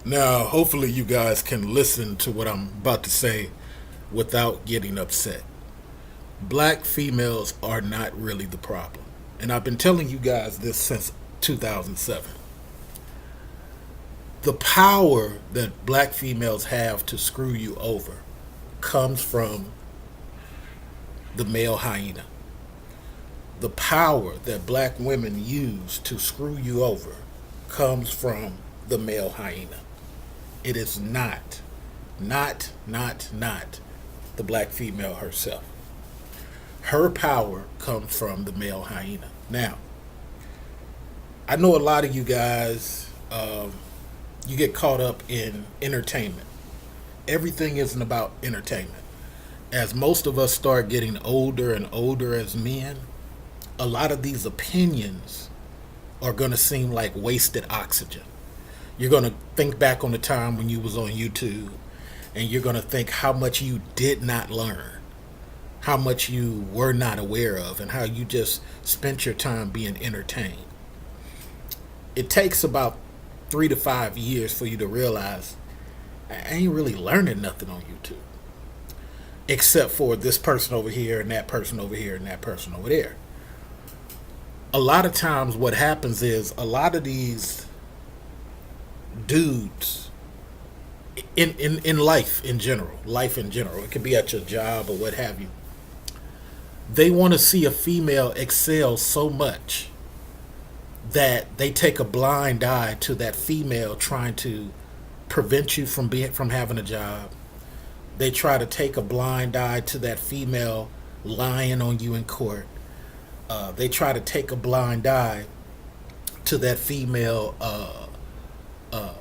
Now, hopefully, you guys can listen to what I'm about to say without getting upset. Black females are not really the problem. And I've been telling you guys this since 2007. The power that black females have to screw you over comes from the male hyena. The power that black women use to screw you over comes from the male hyena. It is not the black female herself. Her power comes from the male hyena. Now, I know a lot of you guys, you get caught up in entertainment. Everything isn't about entertainment. As most of us start getting older and older as men, a lot of these opinions are going to seem like wasted oxygen. You're going to think back on the time when you was on YouTube, and you're going to think how much you did not learn, how much you were not aware of, and how you just spent your time being entertained. It takes about 3 to 5 years for you to realize I ain't really learning nothing on YouTube, except for this person over here and that person over here and that person over there. A lot of times what happens is a lot of these dudes in life in general, it could be at your job or what have you, they want to see a female excel so much that they take a blind eye to that female trying to prevent you from having a job. They try to take a blind eye to that female lying on you in court. They try to take a blind eye to that female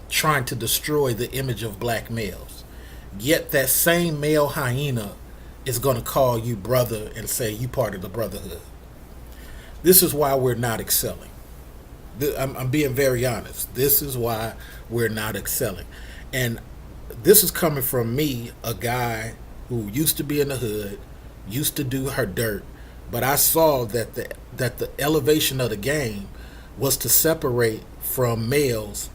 trying to destroy the image of black males. Yet that same male hyena is going to call you brother and say you part of the brotherhood. This is why we're not excelling. I'm being very honest. This is why we're not excelling. And this is coming from me, a guy who used to be in the hood, used to do her dirt, but I saw that the elevation of the game was to separate from males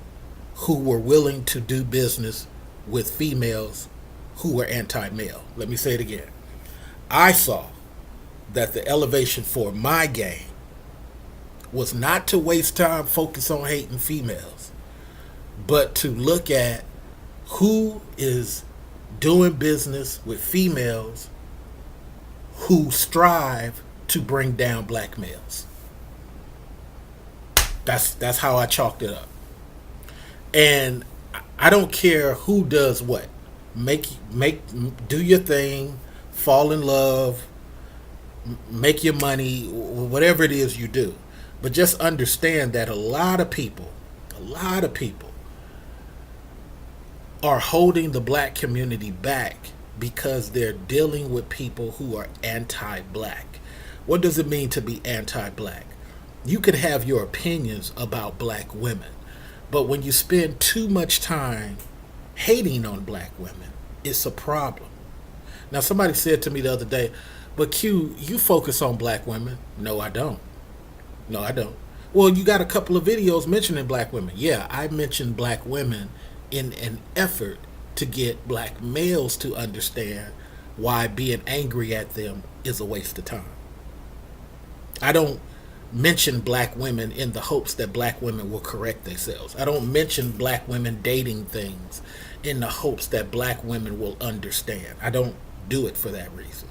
who were willing to do business with females who were anti-male. Let me say it again. I saw that the elevation for my game was not to waste time focus on hating females, but to look at who is doing business with females who strive to bring down black males. That's how I chalked it up. And I don't care who does what. Do your thing, fall in love, make your money, whatever it is you do. But just understand that a lot of people are holding the black community back because they're dealing with people who are anti-black. What does it mean to be anti-black? You can have your opinions about black women, but when you spend too much time hating on black women, it's a problem. Now, somebody said to me the other day, but Q, you focus on black women. No, I don't. Well, you got a couple of videos mentioning black women. Yeah, I mentioned black women in an effort to get black males to understand why being angry at them is a waste of time. I don't mention black women in the hopes that black women will correct themselves. I don't mention black women dating things in the hopes that black women will understand. I don't do it for that reason.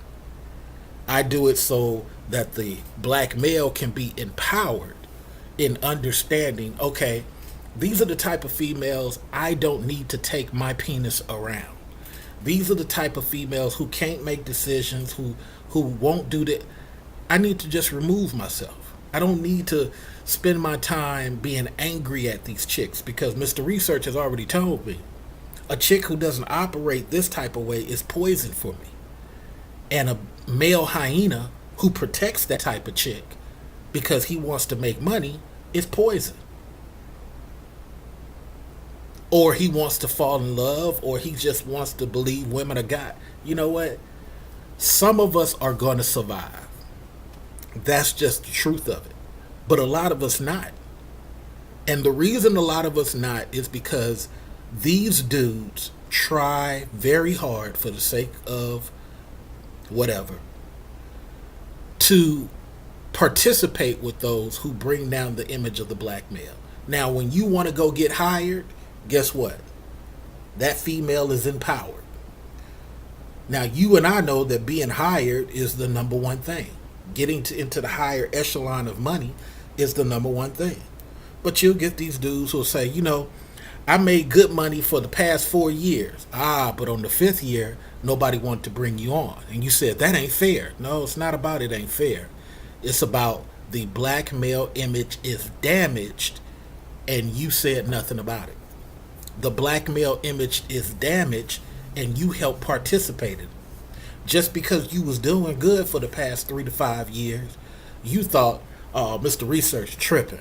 I do it so that the black male can be empowered in understanding, okay, these are the type of females I don't need to take my penis around. These are the type of females who can't make decisions, who won't do that. I need to just remove myself. I don't need to spend my time being angry at these chicks because Mr. Research has already told me a chick who doesn't operate this type of way is poison for me. And a male hyena who protects that type of chick because he wants to make money is poison. Or he wants to fall in love, or he just wants to believe women are God. You know what? Some of us are going to survive. That's just the truth of it. But a lot of us not. And the reason a lot of us not is because These dudes try very hard for the sake of whatever to participate with those who bring down the image of the black male. Now, when you want to go get hired, guess what? That female is empowered. Now, you and I know that being hired is the number one thing. Getting into the higher echelon of money is the number one thing. But you'll get these dudes who'll say, I made good money for the past 4 years. But on the fifth year, nobody wanted to bring you on. And you said, that ain't fair. No, it's not about it ain't fair. It's about the black male image is damaged, and you said nothing about it. The black male image is damaged, and you helped participate in it. Just because you was doing good for the past 3 to 5 years, you thought, oh, Mr. Research tripping.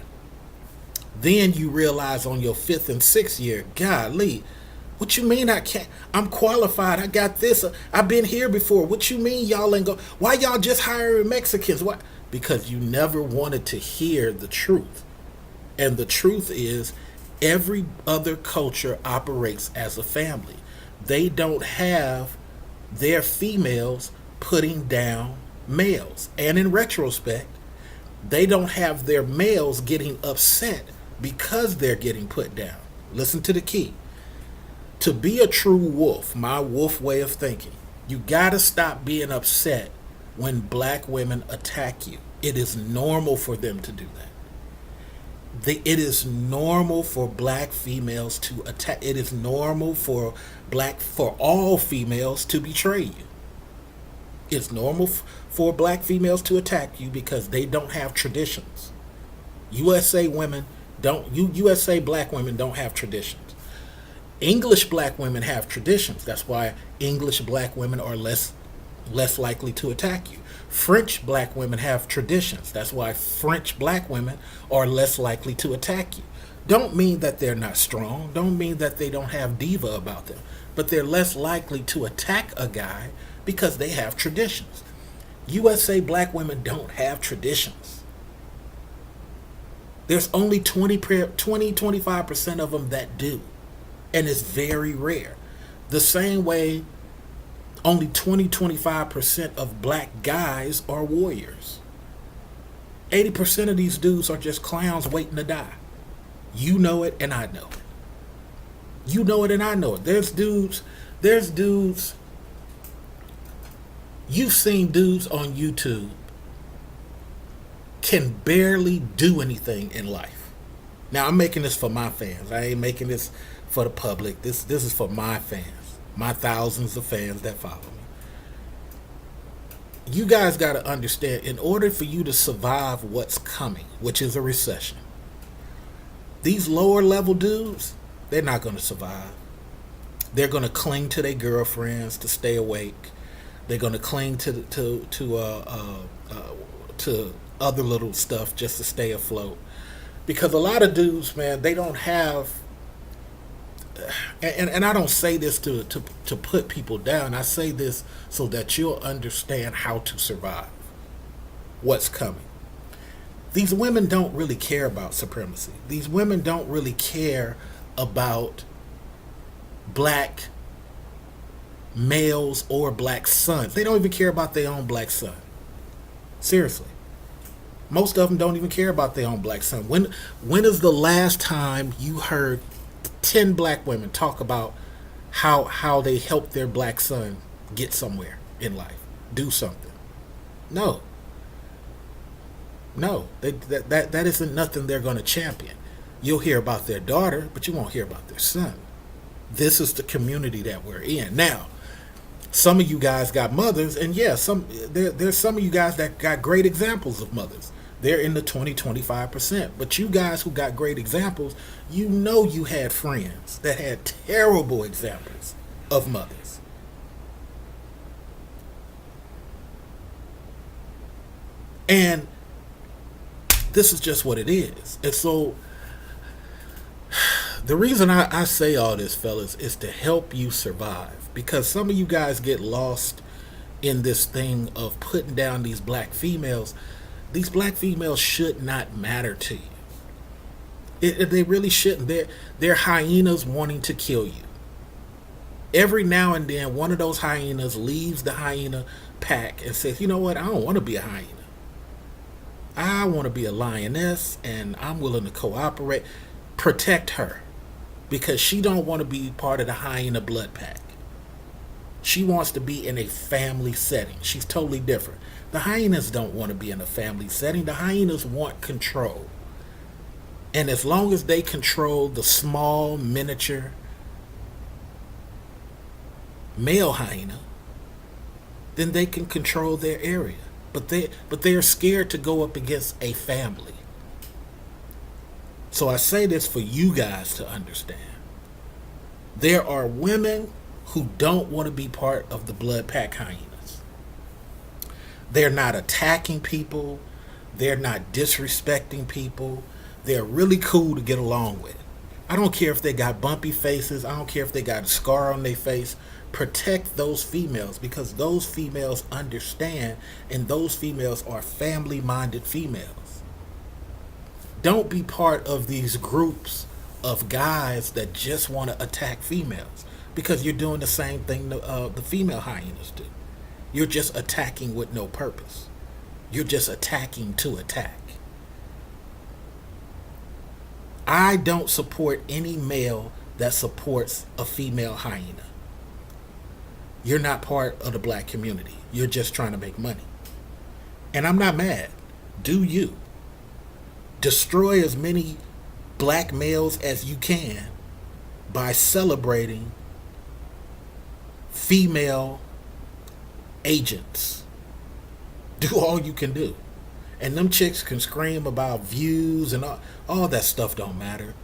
Then you realize on your 5th and 6th year, golly, what you mean I can't? I'm qualified. I got this. I've been here before. What you mean y'all ain't go? Why y'all just hiring Mexicans? Why? Because you never wanted to hear the truth. And the truth is, every other culture operates as a family. They don't have their females putting down males. And in retrospect, they don't have their males getting upset because they're getting put down. Listen to the key. To be a true wolf, my wolf way of thinking, you gotta stop being upset when black women attack you. It is normal for them to do that. It is normal for black females to attack. It is normal for all females to betray you. It's normal for black females to attack you because they don't have traditions. USA black women don't have traditions. English black women have traditions. That's why English black women are less likely to attack you. French black women have traditions. That's why French black women are less likely to attack you. Don't mean that they're not strong. Don't mean that they don't have diva about them. But they're less likely to attack a guy because they have traditions. USA black women don't have traditions. There's only 25% of them that do. And it's very rare. The same way only 25% of black guys are warriors. 80% of these dudes are just clowns waiting to die. You know it and I know it. You know it and I know it. There's dudes, you've seen dudes on YouTube can barely do anything in life. Now I'm making this for my fans. I ain't making this for the public. This is for my fans, my thousands of fans that follow me. You guys got to understand, in order for you to survive what's coming, which is a recession, these lower level dudes, they're not going to survive. They're going to cling to their girlfriends to stay awake. They're going to cling to other little stuff just to stay afloat. Because a lot of dudes, man, they don't have. And I don't say this to put people down. I say this so that you'll understand how to survive what's coming. These women don't really care about supremacy. These women don't really care about black males or black sons. They don't even care about their own black son. Seriously. Most of them don't even care about their own black son. When is the last time you heard 10 black women talk about how they helped their black son get somewhere in life, do something? No, that isn't nothing they're going to champion. You'll hear about their daughter, but you won't hear about their son. This is the community that we're in now. Some of you guys got mothers, and there's some of you guys that got great examples of mothers. They're in the 20-25%. But you guys who got great examples, you know you had friends that had terrible examples of mothers. And this is just what it is. And so the reason I say all this, fellas, is to help you survive. Because some of you guys get lost in this thing of putting down these black females. These black females should not matter to you. They really shouldn't. They're hyenas wanting to kill you. Every now and then, one of those hyenas leaves the hyena pack and says, "You know what? I don't want to be a hyena. I want to be a lioness, and I'm willing to cooperate." Protect her, because she don't want to be part of the hyena blood pack. She wants to be in a family setting. She's totally different. The hyenas don't want to be in a family setting. The hyenas want control. And as long as they control the small, miniature male hyena, then they can control their area. But they are scared to go up against a family. So I say this for you guys to understand. There are women who don't want to be part of the blood pack hyenas. They're not attacking people. They're not disrespecting people. They're really cool to get along with. I don't care if they got bumpy faces. I don't care if they got a scar on their face. Protect those females, because those females understand, and those females are family-minded females. Don't be part of these groups of guys that just want to attack females, because you're doing the same thing the female hyenas do. You're just attacking with no purpose. You're just attacking to attack. I don't support any male that supports a female hyena. You're not part of the black community. You're just trying to make money. And I'm not mad. Do you. Destroy as many black males as you can by celebrating female agents. Do all you can do. And them chicks can scream about views and all that stuff don't matter.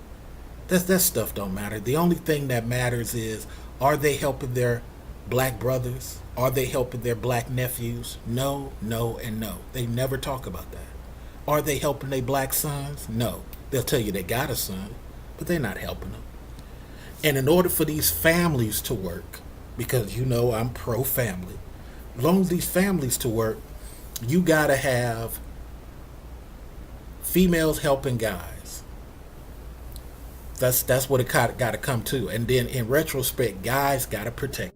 That stuff don't matter. The only thing that matters is, are they helping their black brothers? Are they helping their black nephews? No, no, and no. They never talk about that. Are they helping their black sons? No. They'll tell you they got a son, but they're not helping them. And in order for these families to work, because you know I'm pro-family, as long as these families to work, you gotta have females helping guys. That's what it gotta come to. And then in retrospect, guys gotta protect.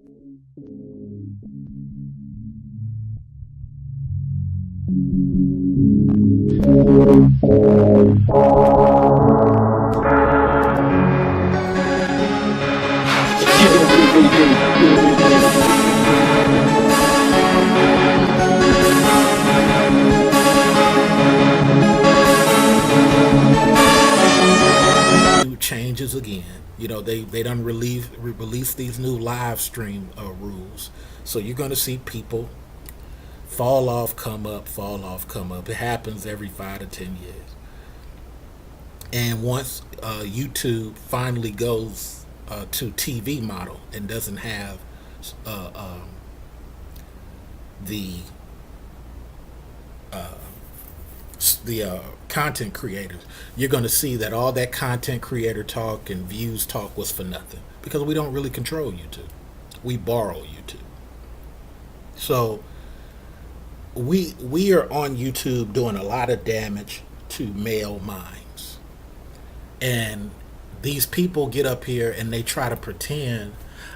Changes again. You know, they done release these new live stream rules. So you're going to see people fall off, come up, fall off, come up. It happens every 5 to 10 years. And once YouTube finally goes to TV model and doesn't have the content creators, you're going to see that all that content creator talk and views talk was for nothing, because we don't really control YouTube. We borrow YouTube. So we are on YouTube doing a lot of damage to male minds. And these people get up here and they try to pretend,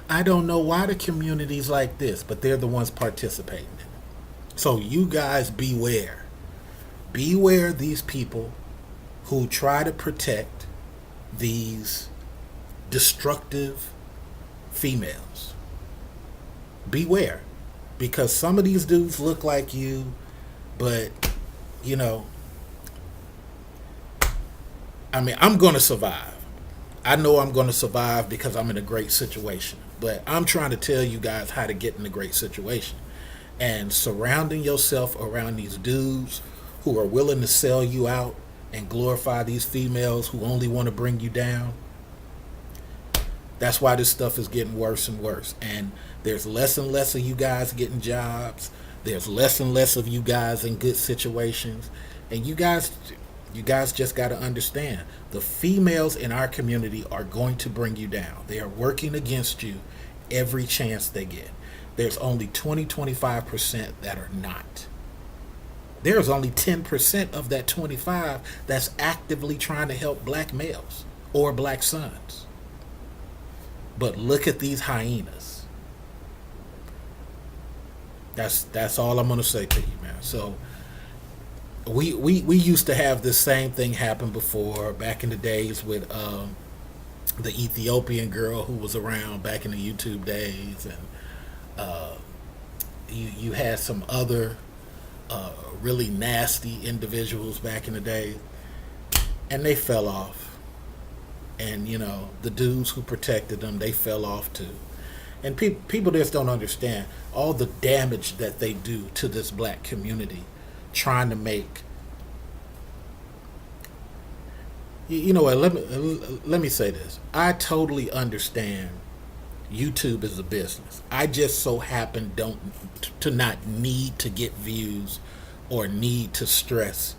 I don't know why the community's like this, but they're the ones participating in it. So you guys beware. Beware these people who try to protect these destructive females. Beware. Because some of these dudes look like you, but, you know, I mean, I'm going to survive. I know I'm going to survive because I'm in a great situation. But I'm trying to tell you guys how to get in a great situation. And surrounding yourself around these dudes who are willing to sell you out and glorify these females who only want to bring you down. That's why this stuff is getting worse and worse. And there's less and less of you guys getting jobs. There's less and less of you guys in good situations. And you guys just got to understand, the females in our community are going to bring you down. They are working against you every chance they get. There's only 20-25% that are not. There's only 10% of that 25 that's actively trying to help black males or black sons. But look at these hyenas. That's all I'm gonna say to you, man. So we used to have this same thing happen before, back in the days with the Ethiopian girl who was around back in the YouTube days, and you had some other really nasty individuals back in the day, and they fell off. And the dudes who protected them, they fell off too. And people just don't understand all the damage that they do to this black community, trying to make. You know what? Let me say this. I totally understand YouTube is a business. I just so happen to not need to get views or need to stress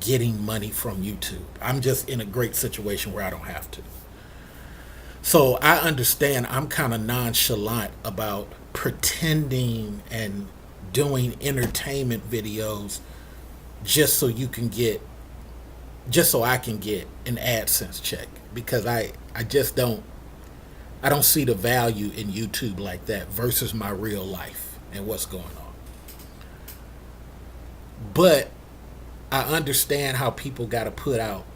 getting money from YouTube. I'm just in a great situation where I don't have to. So I understand I'm kind of nonchalant about pretending and doing entertainment videos just so I can get an AdSense check, because I don't see the value in YouTube like that versus my real life and what's going on. But I understand how people got to put out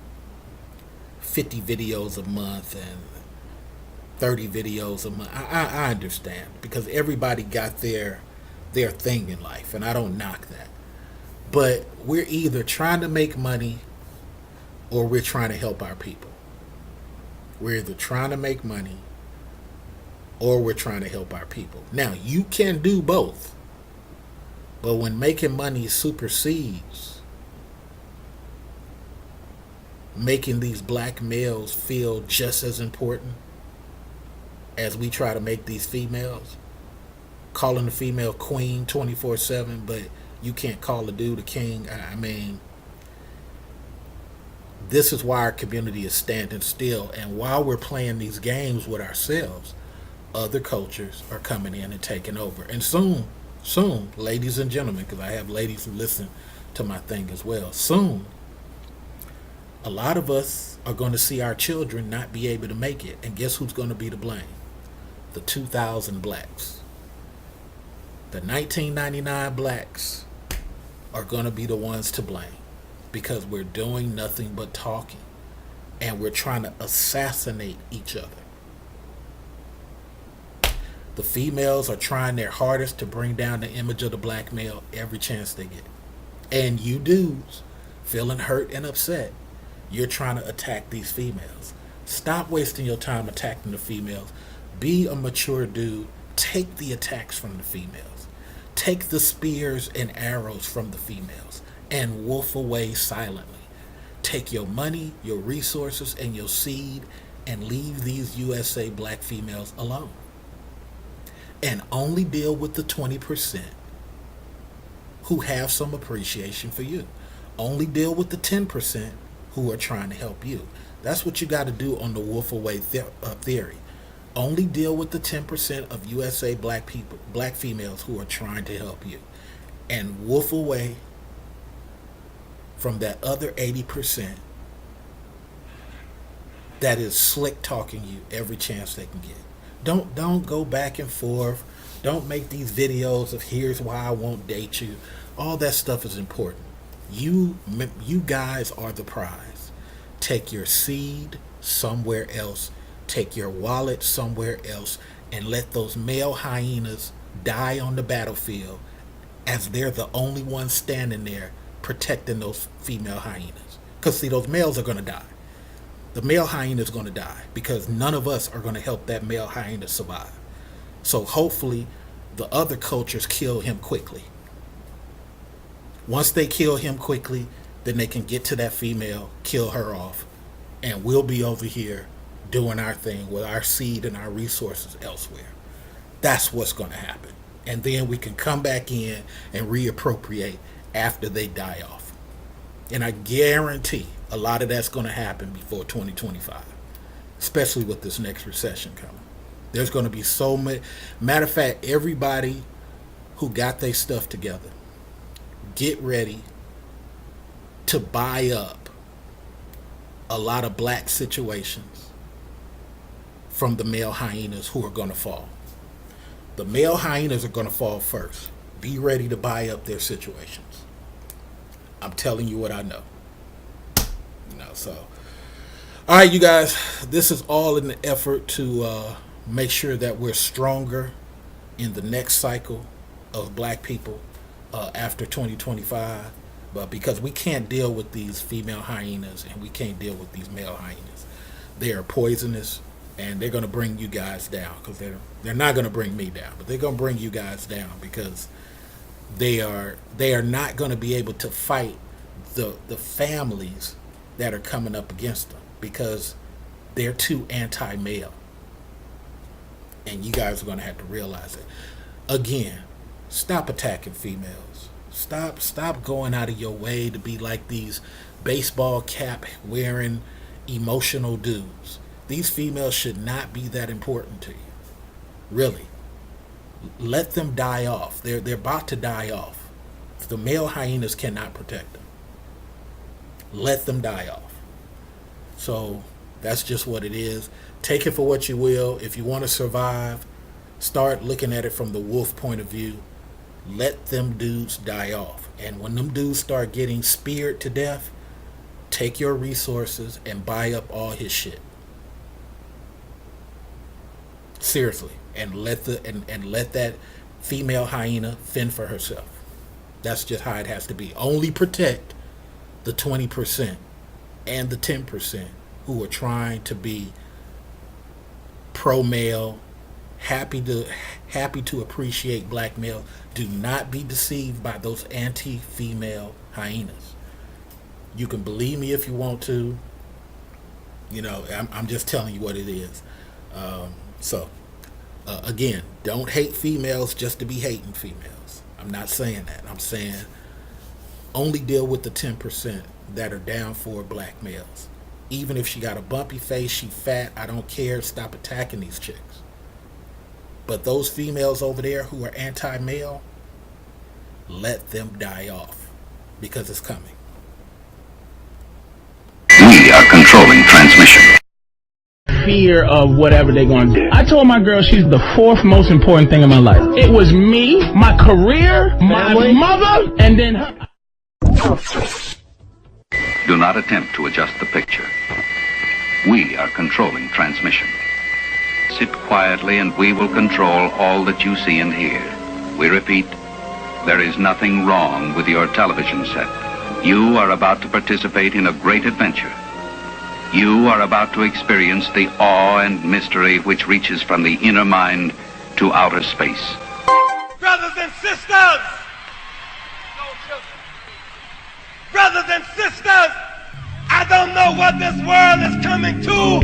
50 videos a month and 30 videos a month. I understand, because everybody got their thing in life, and I don't knock that. But we're either trying to make money or we're trying to help our people. We're either trying to make money or we're trying to help our people. Now, you can do both. But when making money supersedes making these black males feel just as important as we try to make these females, calling the female queen 24/7, but you can't call the dude a king. I mean, this is why our community is standing still. And while we're playing these games with ourselves, other cultures are coming in and taking over. And soon, ladies and gentlemen, because I have ladies who listen to my thing as well, soon, a lot of us are going to see our children not be able to make it. And guess who's going to be to blame? The 2000 blacks. The 1999 blacks are going to be the ones to blame, because we're doing nothing but talking, and we're trying to assassinate each other. The females are trying their hardest to bring down the image of the black male every chance they get. And you dudes, feeling hurt and upset, you're trying to attack these females. Stop wasting your time attacking the females. Be a mature dude. Take the attacks from the females. Take the spears and arrows from the females and wolf away silently. Take your money, your resources, and your seed, and leave these USA black females alone. And only deal with the 20% who have some appreciation for you. Only deal with the 10% who are trying to help you. That's what you got to do on the wolf away theory. Only deal with the 10% of USA black people, black females who are trying to help you, and wolf away from that other 80% that is slick talking you every chance they can get. Don't go back and forth. Don't make these videos of here's why I won't date you. All that stuff is important. You guys are the prize. Take your seed somewhere else. Take your wallet somewhere else, and let those male hyenas die on the battlefield, as they're the only ones standing there protecting those female hyenas. Because see, those males are going to die. The male hyena is going to die because none of us are going to help that male hyena survive. So hopefully the other cultures kill him quickly. Once they kill him quickly, then they can get to that female, kill her off, and we'll be over here doing our thing with our seed and our resources elsewhere. That's what's going to happen. And then we can come back in and reappropriate after they die off. And I guarantee a lot of that's going to happen before 2025, especially with this next recession coming. There's going to be so many. Matter of fact, everybody who got their stuff together, get ready to buy up a lot of black situations from the male hyenas who are going to fall. The male hyenas are going to fall first. Be ready to buy up their situations. I'm telling you what I know. So, all right, you guys, this is all in the effort to make sure that we're stronger in the next cycle of black people after 2025. But because we can't deal with these female hyenas and we can't deal with these male hyenas, they are poisonous and they're going to bring you guys down, because they're not going to bring me down, but they're going to bring you guys down, because they are not going to be able to fight the families that are coming up against them, because they're too anti-male. And you guys are going to have to realize it. Again, stop attacking females. Stop going out of your way to be like these baseball cap wearing emotional dudes. These females should not be that important to you. Really. Let them die off. They're about to die off. The male hyenas cannot protect them. Let them die off. So that's just what it is. Take it for what you will. If you want to survive, start looking at it from the wolf point of view. Let them dudes die off. And when them dudes start getting speared to death, take your resources and buy up all his shit. Seriously. And let that female hyena fend for herself. That's just how it has to be. Only protect the 20% and the 10% who are trying to be pro-male, happy to appreciate black male. Do not be deceived by those anti-female hyenas. You can believe me if you want to. I'm just telling you what it is. Again, don't hate females just to be hating females. I'm not saying that. I'm saying only deal with the 10% that are down for black males. Even if she got a bumpy face, she fat, I don't care. Stop attacking these chicks. But those females over there who are anti-male, let them die off, because it's coming. We are controlling transmission. Fear of whatever they're going to do. I told my girl she's the fourth most important thing in my life. It was me, my career, my mother, and then her. Do not attempt to adjust the picture. We are controlling transmission. Sit quietly and we will control all that you see and hear. We repeat, there is nothing wrong with your television set. You are about to participate in a great adventure. You are about to experience the awe and mystery which reaches from the inner mind to outer space. Brothers and sisters! Brothers and sisters! I don't know what this world is coming to!